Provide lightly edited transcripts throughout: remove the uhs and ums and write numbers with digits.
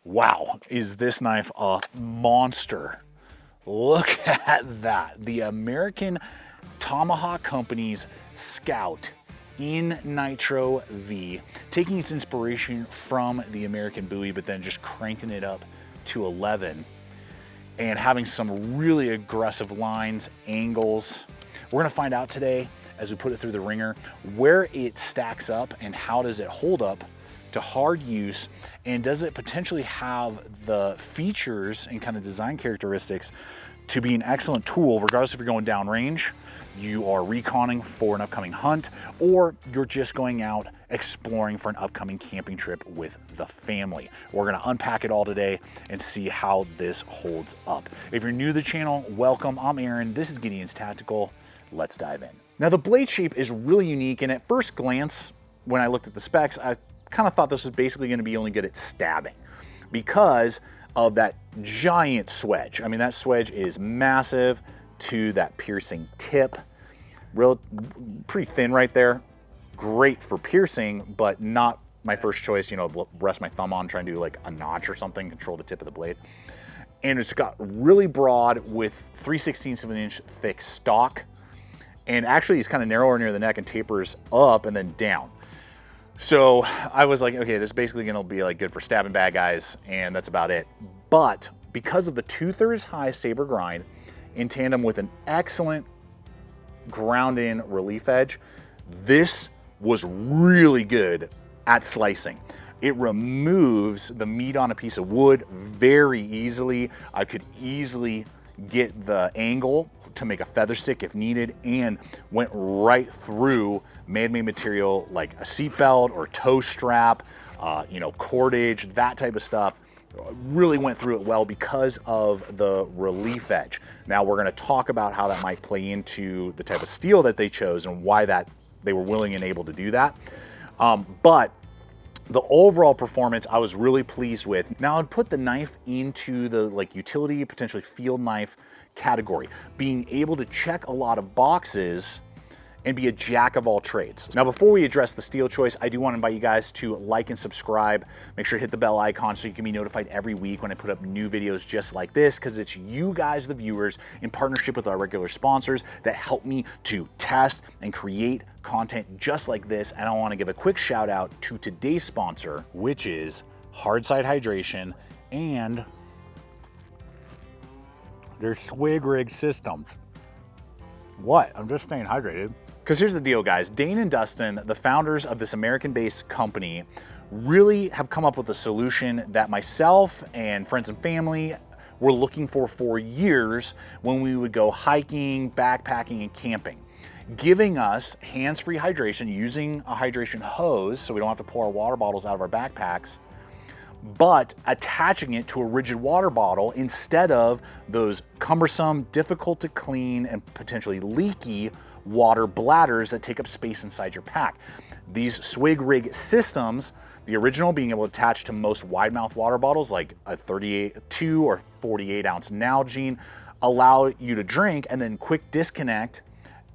Wow, is this knife a monster? Look at that. The American Tomahawk Company's Scout in Nitro-V, taking its inspiration from the American Bowie, but then just cranking it up to 11 and having some really aggressive lines, angles. We're gonna find out today, as we put it through the ringer, where it stacks up and how does it hold up to hard use, and does it potentially have the features and kind of design characteristics to be an excellent tool, regardless if you're going downrange, you are reconning for an upcoming hunt, or you're just going out exploring for an upcoming camping trip with the family. We're gonna unpack it all today and see how this holds up. If you're new to the channel, welcome. I'm Aaron, this is Gideonstactical. Let's dive in. Now the blade shape is really unique, and at first glance, when I looked at the specs, I kind of thought this was basically going to be only good at stabbing because of that giant swedge. I mean, that swedge is massive to that piercing tip. Pretty thin right there. Great for piercing, but not my first choice, you know, rest my thumb on, try and do like a notch or something, control the tip of the blade. And it's got really broad with 3/16 of an inch thick stock. And actually it's kind of narrower near the neck and tapers up and then down. So I was like, okay, this is basically gonna be like good for stabbing bad guys, and that's about it. But because of the 2/3 high saber grind in tandem with an excellent ground in relief edge, this was really good at slicing. It removes the meat on a piece of wood very easily. I could easily get the angle to make a feather stick if needed, and went right through man-made material like a seatbelt or toe strap, you know, cordage, that type of stuff. Really went through it well because of the relief edge. Now we're going to talk about how that might play into the type of steel that they chose and why that they were willing and able to do that. But the overall performance I was really pleased with. Now I'd put the knife into the like utility, potentially field knife category, being able to check a lot of boxes and be a jack of all trades. Now before we address the steel choice, I do want to invite you guys to like and subscribe. Make sure to hit the bell icon so you can be notified every week when I put up new videos just like this, because it's you guys, the viewers, in partnership with our regular sponsors, that help me to test and create content just like this. And I want to give a quick shout out to today's sponsor, which is Hardside Hydration and their swig rig systems. What? I'm just staying hydrated. Because here's the deal, guys. Dane and Dustin, the founders of this American-based company, really have come up with a solution that myself and friends and family were looking for years when we would go hiking, backpacking, and camping. Giving us hands-free hydration using a hydration hose so we don't have to pour our water bottles out of our backpacks, but attaching it to a rigid water bottle instead of those cumbersome, difficult to clean, and potentially leaky water bladders that take up space inside your pack. These swig rig systems, the original being able to attach to most wide mouth water bottles like a 32 or 48 ounce Nalgene, allow you to drink and then quick disconnect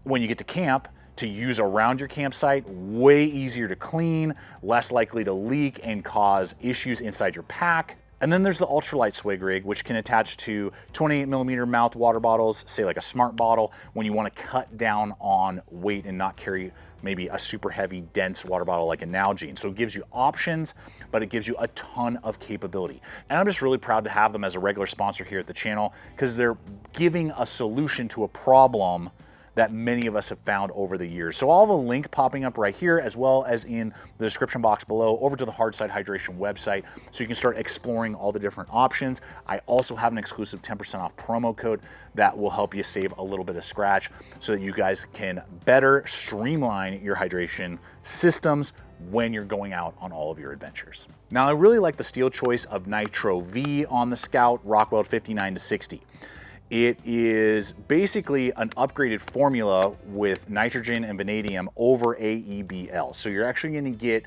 when you get to camp to use around your campsite. Way easier to clean, less likely to leak and cause issues inside your pack. And then there's the ultralight swig rig, which can attach to 28mm mouth water bottles, say like a Smart bottle, when you want to cut down on weight and not carry maybe a super heavy, dense water bottle like a Nalgene. So it gives you options, but it gives you a ton of capability. And I'm just really proud to have them as a regular sponsor here at the channel, because they're giving a solution to a problem that many of us have found over the years. So I'll have a link popping up right here, as well as in the description box below, over to the Hardside Hydration website, so you can start exploring all the different options. I also have an exclusive 10% off promo code that will help you save a little bit of scratch so that you guys can better streamline your hydration systems when you're going out on all of your adventures. Now, I really like the steel choice of Nitro-V on the Scout Rockweld 59-60. It is basically an upgraded formula with nitrogen and vanadium over AEBL. So you're actually gonna get,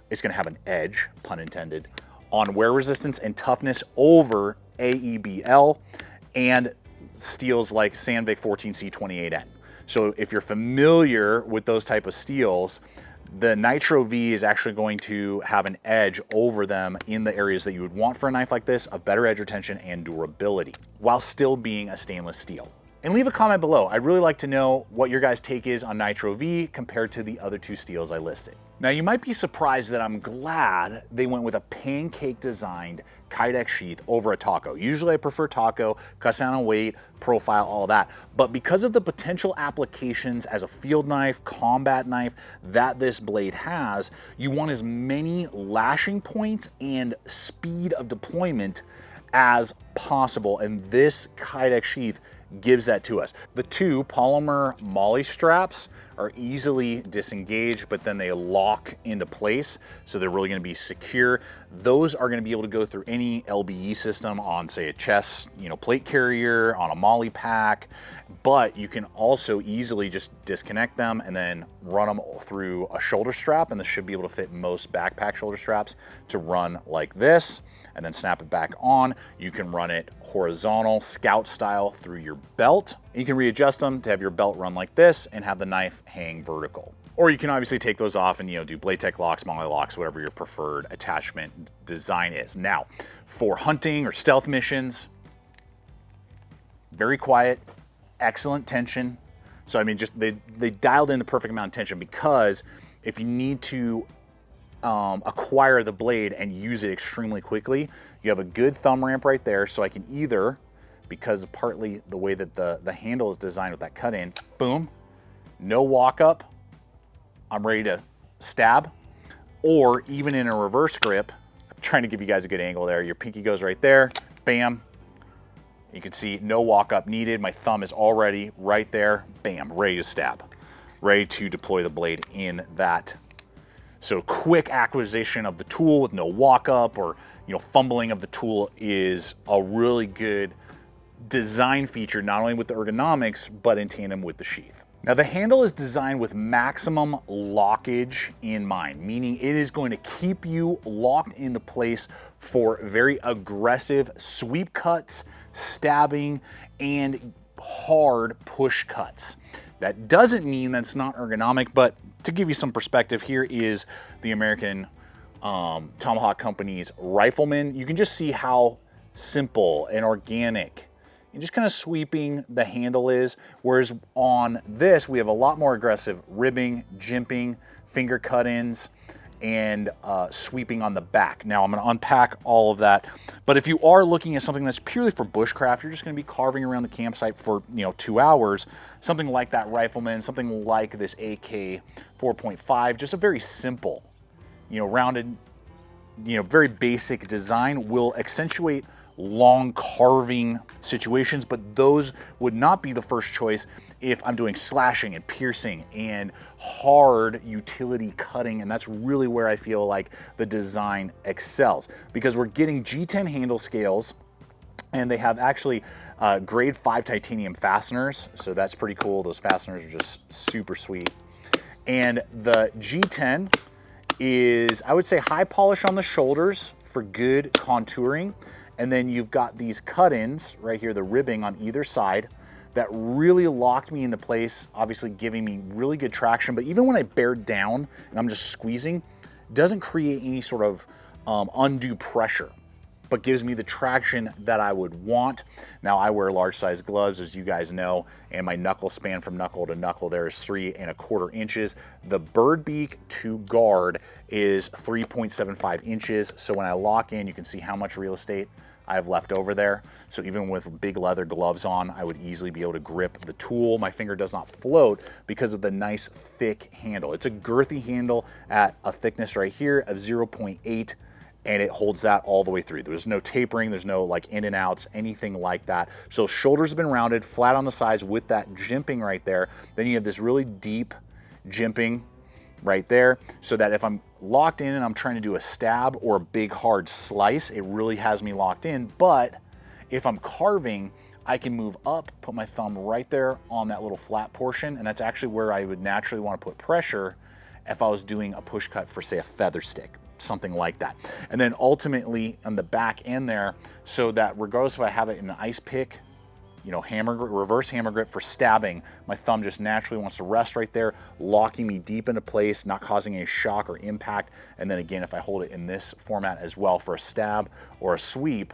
it's gonna have an edge, pun intended, on wear resistance and toughness over AEBL and steels like Sandvik 14C28N. So if you're familiar with those type of steels, The Nitro-V is actually going to have an edge over them in the areas that you would want for a knife like this, of better edge retention and durability, while still being a stainless steel. And leave a comment below. I'd really like to know what your guys' take is on Nitro-V compared to the other two steels I listed. Now, you might be surprised that I'm glad they went with a pancake designed Kydex sheath over a taco. Usually I prefer taco, cuts down on weight, profile, all that. But because of the potential applications as a field knife, combat knife that this blade has, you want as many lashing points and speed of deployment as possible. And this Kydex sheath gives that to us. The two polymer molly straps are easily disengaged, but then they lock into place, so they're really going to be secure. Those are going to be able to go through any LBE system on, say, a chest, plate carrier, on a molly pack, but you can also easily just disconnect them and then run them through a shoulder strap, and this should be able to fit most backpack shoulder straps to run like this, and then snap it back on. You can run it horizontal, scout style, through your belt. You can readjust them to have your belt run like this and have the knife hang vertical. Or you can obviously take those off and do Bladehq locks, molly locks, whatever your preferred attachment design is. Now, for hunting or stealth missions, very quiet, excellent tension. So I mean, just they dialed in the perfect amount of tension, because if you need to acquire the blade and use it extremely quickly, you have a good thumb ramp right there, so I can either, because partly the way that the handle is designed with that cut in, boom, no walk up, I'm ready to stab. Or even in a reverse grip, I'm trying to give you guys a good angle there, your pinky goes right there, bam, you can see no walk up needed, my thumb is already right there, bam, ready to stab, ready to deploy the blade in that. So quick acquisition of the tool with no walk up or fumbling of the tool is a really good design feature, not only with the ergonomics, but in tandem with the sheath. Now, the handle is designed with maximum lockage in mind, meaning it is going to keep you locked into place for very aggressive sweep cuts, stabbing, and hard push cuts. That doesn't mean that's not ergonomic, but to give you some perspective, here is the American Tomahawk Company's RIFLEMAN. You can just see how simple and organic and just kind of sweeping the handle is, whereas on this we have a lot more aggressive ribbing, jimping, finger cut-ins, and sweeping on the back. Now I'm going to unpack all of that, but if you are looking at something that's purely for bushcraft, you're just going to be carving around the campsite for 2 hours, something like that RIFLEMAN, something like this AK 4.5, just a very simple, rounded, very basic design will accentuate long carving situations, but those would not be the first choice if I'm doing slashing and piercing and hard utility cutting, and that's really where I feel like the design excels, because we're getting G10 handle scales, and they have actually grade 5 titanium fasteners, so that's pretty cool. Those fasteners are just super sweet. And the G10 is, I would say, high polish on the shoulders for good contouring. And then you've got these cut-ins right here, the ribbing on either side, that really locked me into place, obviously giving me really good traction. But even when I bear down and I'm just squeezing, it doesn't create any sort of undue pressure, but gives me the traction that I would want. Now, I wear large size gloves, as you guys know, and my knuckle span from knuckle to knuckle there is 3¼ inches. The bird beak to guard is 3.75 inches. So when I lock in, you can see how much real estate I have left over there. So even with big leather gloves on, I would easily be able to grip the tool. My finger does not float because of the nice thick handle. It's a girthy handle at a thickness right here of 0.8, and it holds that all the way through. There's no tapering, there's no like in and outs, anything like that. So shoulders have been rounded, flat on the sides with that jimping right there. Then you have this really deep jimping right there, so that if I'm locked in and I'm trying to do a stab or a big hard slice, it really has me locked in. But if I'm carving, I can move up, put my thumb right there on that little flat portion, and that's actually where I would naturally want to put pressure if I was doing a push cut for, say, a feather stick, something like that. And then ultimately on the back end there, so that regardless if I have it in an ice pick you know, reverse hammer grip for stabbing. My thumb just naturally wants to rest right there, locking me deep into place, not causing a shock or impact. And then again, if I hold it in this format as well for a stab or a sweep,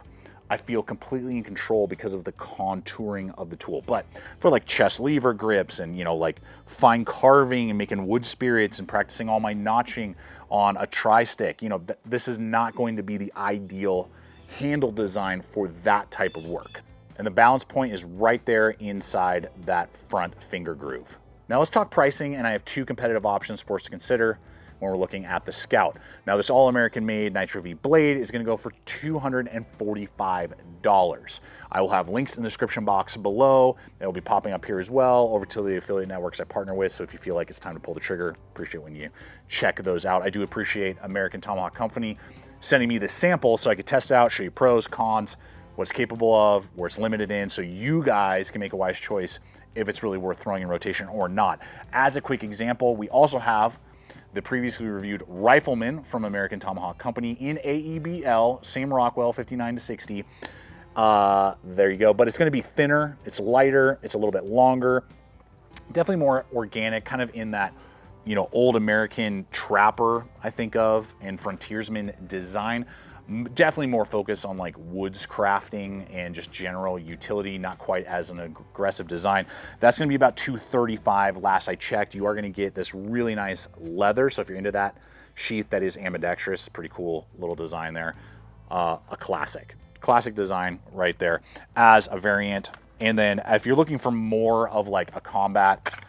I feel completely in control because of the contouring of the tool. But for like chest lever grips and, you know, like fine carving and making wood spirits and practicing all my notching on a tri-stick, you know, this is not going to be the ideal handle design for that type of work. And the balance point is right there inside that front finger groove. Now let's talk pricing, and I have two competitive options for us to consider when we're looking at the Scout. Now this all-American made Nitro-V blade is gonna go for $245. I will have links in the description box below. It'll be popping up here as well, over to the affiliate networks I partner with. So if you feel like it's time to pull the trigger, appreciate when you check those out. I do appreciate American Tomahawk Company sending me this sample so I could test it out, show you pros, cons, what it's capable of, where it's limited in, so you guys can make a wise choice if it's really worth throwing in rotation or not. As a quick example, we also have the previously reviewed RIFLEMAN from American Tomahawk Company in AEBL, same Rockwell, 59 to 60. There you go, but it's gonna be thinner, it's lighter, it's a little bit longer, definitely more organic, kind of in that, you know, old American trapper, I think of, and frontiersman design. Definitely more focused on like woods crafting and just general utility, not quite as an aggressive design. That's gonna be about $235 last I checked. You are gonna get this really nice leather, so if you're into that sheath that is ambidextrous, pretty cool little design there. A classic design right there as a variant. And then if you're looking for more of like a combat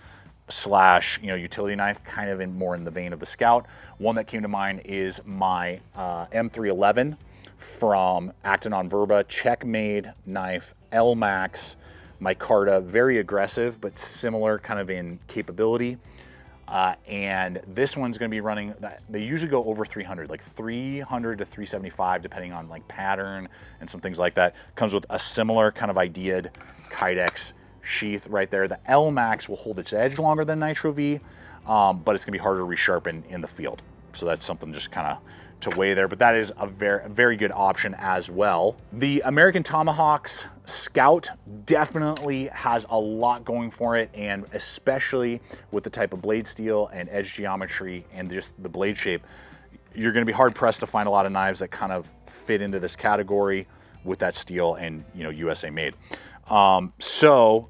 slash, you know, utility knife, kind of more in the vein of the Scout, one that came to mind is my M311 from Acton on Verba, Czech-made knife, L-Max, micarta, very aggressive, but similar kind of in capability. And this one's gonna be running, they usually go over 300, like 300 to 375, depending on like pattern and some things like that. Comes with a similar kind of idea'd Kydex sheath right there. The L-Max will hold its edge longer than Nitro-V, but it's gonna be harder to resharpen in the field. So that's something just kind of to weigh there, but that is a very good option as well. The American Tomahawk's Scout definitely has a lot going for it, and especially with the type of blade steel and edge geometry and just the blade shape, you're gonna be hard pressed to find a lot of knives that kind of fit into this category with that steel and, you know, USA made. So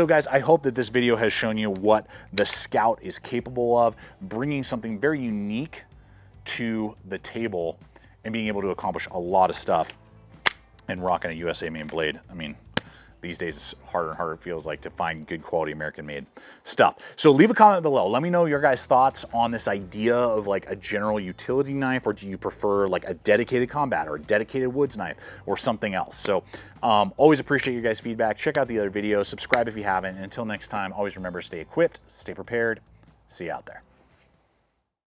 guys, I hope that this video has shown you what the Scout is capable of, bringing something very unique to the table and being able to accomplish a lot of stuff and rocking a USA made blade. I mean, these days it's harder and harder, it feels like, to find good quality American made stuff. So leave a comment below. Let me know your guys' thoughts on this idea of like a general utility knife, or do you prefer like a dedicated combat or a dedicated woods knife or something else? So always appreciate your guys' feedback. Check out the other videos, subscribe if you haven't, and until next time, always remember, stay equipped, stay prepared. See you out there.